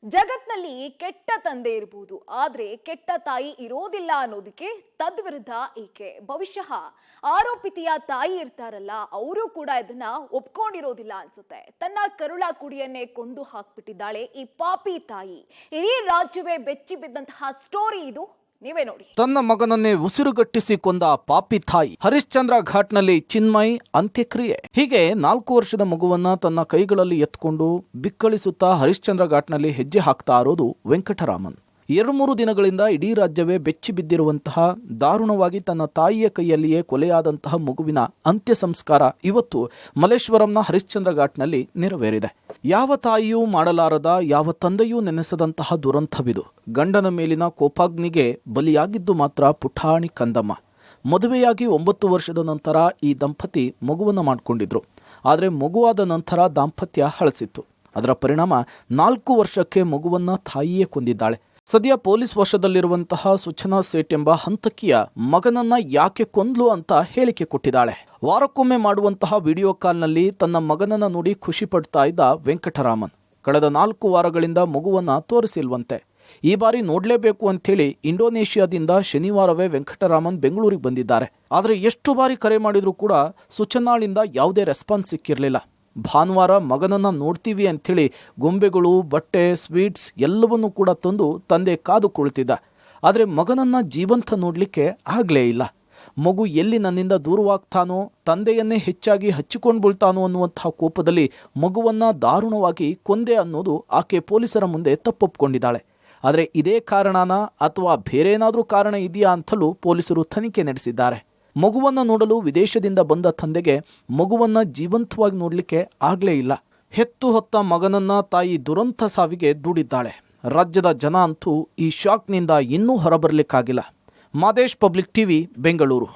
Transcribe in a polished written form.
ಜಗತ್ನಲ್ಲಿ ಕೆಟ್ಟ ತಂದೆ ಇರಬಹುದು, ಆದ್ರೆ ಕೆಟ್ಟ ತಾಯಿ ಇರೋದಿಲ್ಲ ಅನ್ನೋದಕ್ಕೆ ತದ್ವಿರುದ್ಧ ಈಕೆ. ಬಹುಶಃ ಆರೋಪಿತೆಯ ತಾಯಿ ಇರ್ತಾರಲ್ಲ, ಅವರು ಕೂಡ ಇದನ್ನ ಒಪ್ಕೊಂಡಿರೋದಿಲ್ಲ ಅನ್ಸುತ್ತೆ. ತನ್ನ ಕರುಳ ಕುಡಿಯನ್ನೇ ಕೊಂದು ಹಾಕ್ಬಿಟ್ಟಿದ್ದಾಳೆ ಈ ಪಾಪಿ ತಾಯಿ. ಇಡೀ ರಾಜ್ಯವೇ ಬೆಚ್ಚಿ ಬಿದ್ದಂತಹ ಸ್ಟೋರಿ ಇದು. ನೀವೇ ನೋಡಿ. ತನ್ನ ಮಗನನ್ನೇ ಉಸಿರುಗಟ್ಟಿಸಿ ಕೊಂದ ಪಾಪಿ ತಾಯಿ. ಹರಿಶ್ಚಂದ್ರ ಘಾಟ್ನಲ್ಲಿ ಚಿನ್ಮಯ್ ಅಂತ್ಯಕ್ರಿಯೆ. ಹೀಗೆ 4 ವರ್ಷದ ಮಗುವನ್ನ ತನ್ನ ಕೈಗಳಲ್ಲಿ ಎತ್ಕೊಂಡು ಬಿಕ್ಕಳಿಸುತ್ತಾ ಹರಿಶ್ಚಂದ್ರ ಘಾಟ್ನಲ್ಲಿ ಹೆಜ್ಜೆ ಹಾಕ್ತಾ ಇರೋದು ವೆಂಕಟರಾಮನ್. 2-3 ದಿನಗಳಿಂದ ಇಡೀ ರಾಜ್ಯವೇ ಬೆಚ್ಚಿ ಬಿದ್ದಿರುವಂತಹ, ದಾರುಣವಾಗಿ ತನ್ನ ತಾಯಿಯ ಕೈಯಲ್ಲಿಯೇ ಕೊಲೆಯಾದಂತಹ ಮಗುವಿನ ಅಂತ್ಯ ಸಂಸ್ಕಾರ ಇವತ್ತು ಮಲ್ಲೇಶ್ವರಂನ ಹರಿಶ್ಚಂದ್ರ ಘಾಟ್ನಲ್ಲಿ ನೆರವೇರಿದೆ. ಯಾವ ತಾಯಿಯೂ ಮಾಡಲಾರದ, ಯಾವ ತಂದೆಯೂ ನೆನೆಸದಂತಹ ದುರಂತವಿದು. ಗಂಡನ ಮೇಲಿನ ಕೋಪಾಗ್ನಿಗೆ ಬಲಿಯಾಗಿದ್ದು ಮಾತ್ರ ಪುಟಾಣಿ ಕಂದಮ್ಮ. ಮದುವೆಯಾಗಿ 9 ವರ್ಷದ ನಂತರ ಈ ದಂಪತಿ ಮಗುವನ್ನು ಮಾಡಿಕೊಂಡಿದ್ರು. ಆದರೆ ಮಗುವಾದ ನಂತರ ದಾಂಪತ್ಯ ಹಳಸಿತ್ತು. ಅದರ ಪರಿಣಾಮ 4 ವರ್ಷಕ್ಕೆ ಮಗುವನ್ನ ತಾಯಿಯೇ ಕೊಂದಿದ್ದಾಳೆ. ಸದ್ಯ ಪೊಲೀಸ್ ವಶದಲ್ಲಿರುವಂತಹ ಸುಚನಾ ಸೇಠ್ ಎಂಬ ಹಂತಕಿಯ ಮಗನನ್ನ ಯಾಕೆ ಕೊಂದ್ಲು ಅಂತ ಹೇಳಿಕೆ ಕೊಟ್ಟಿದ್ದಾಳೆ. ವಾರಕ್ಕೊಮ್ಮೆ ಮಾಡುವಂತಹ ವಿಡಿಯೋ ಕಾಲ್ನಲ್ಲಿ ತನ್ನ ಮಗನನ್ನ ನೋಡಿ ಖುಷಿ ಪಡ್ತಾ ಇದ್ದ ವೆಂಕಟರಾಮನ್ ಕಳೆದ 4 ವಾರಗಳಿಂದ ಮಗುವನ್ನ ತೋರಿಸಿಲ್ವಂತೆ. ಈ ಬಾರಿ ನೋಡ್ಲೇಬೇಕು ಅಂತೇಳಿ ಇಂಡೋನೇಷ್ಯಾದಿಂದ ಶನಿವಾರವೇ ವೆಂಕಟರಾಮನ್ ಬೆಂಗಳೂರಿಗೆ ಬಂದಿದ್ದಾರೆ. ಆದರೆ ಎಷ್ಟು ಬಾರಿ ಕರೆ ಮಾಡಿದ್ರು ಕೂಡ ಸುಚನಾಳಿಂದ ಯಾವುದೇ ರೆಸ್ಪಾನ್ಸ್ ಸಿಕ್ಕಿರಲಿಲ್ಲ. ಭಾನುವಾರ ಮಗನನ್ನ ನೋಡ್ತೀವಿ ಅಂಥೇಳಿ ಗೊಂಬೆಗಳು, ಬಟ್ಟೆ, ಸ್ವೀಟ್ಸ್ ಎಲ್ಲವನ್ನೂ ಕೂಡ ತಂದು ತಂದೆ ಕಾದು ಕುಳಿತಿದ್ದ. ಆದರೆ ಮಗನನ್ನ ಜೀವಂತ ನೋಡ್ಲಿಕ್ಕೆ ಆಗ್ಲೇ ಇಲ್ಲ. ಮಗು ಎಲ್ಲಿ ನನ್ನಿಂದ ದೂರವಾಗ್ತಾನೋ, ತಂದೆಯನ್ನೇ ಹೆಚ್ಚಾಗಿ ಹಚ್ಚಿಕೊಂಡು ಬೀಳ್ತಾನೋ ಅನ್ನುವಂತಹ ಕೋಪದಲ್ಲಿ ಮಗುವನ್ನ ದಾರುಣವಾಗಿ ಕೊಂದೆ ಅನ್ನೋದು ಆಕೆ ಪೊಲೀಸರ ಮುಂದೆ ತಪ್ಪೊಪ್ಕೊಂಡಿದ್ದಾಳೆ. ಆದರೆ ಇದೇ ಕಾರಣನಾ ಅಥವಾ ಬೇರೆ ಏನಾದರೂ ಕಾರಣ ಇದೆಯಾ ಅಂತಲೂ ಪೊಲೀಸರು ತನಿಖೆ ನಡೆಸಿದ್ದಾರೆ. ಮಗುವನ್ನ ನೋಡಲು ವಿದೇಶದಿಂದ ಬಂದ ತಂದೆಗೆ ಮಗುವನ್ನ ಜೀವಂತವಾಗಿ ನೋಡ್ಲಿಕ್ಕೆ ಆಗ್ಲೇ ಇಲ್ಲ. ಹೆತ್ತು ಹೊತ್ತ ಮಗನನ್ನ ತಾಯಿ ದುರಂತ ಸಾವಿಗೆ ದೂಡಿದ್ದಾಳೆ. ರಾಜ್ಯದ ಜನ ಅಂತೂ ಈ ಶಾಕ್ನಿಂದ ಇನ್ನೂ ಹೊರಬರಲಿಕ್ಕಾಗಿಲ್ಲ. Madesh, public TV, Bengaluru.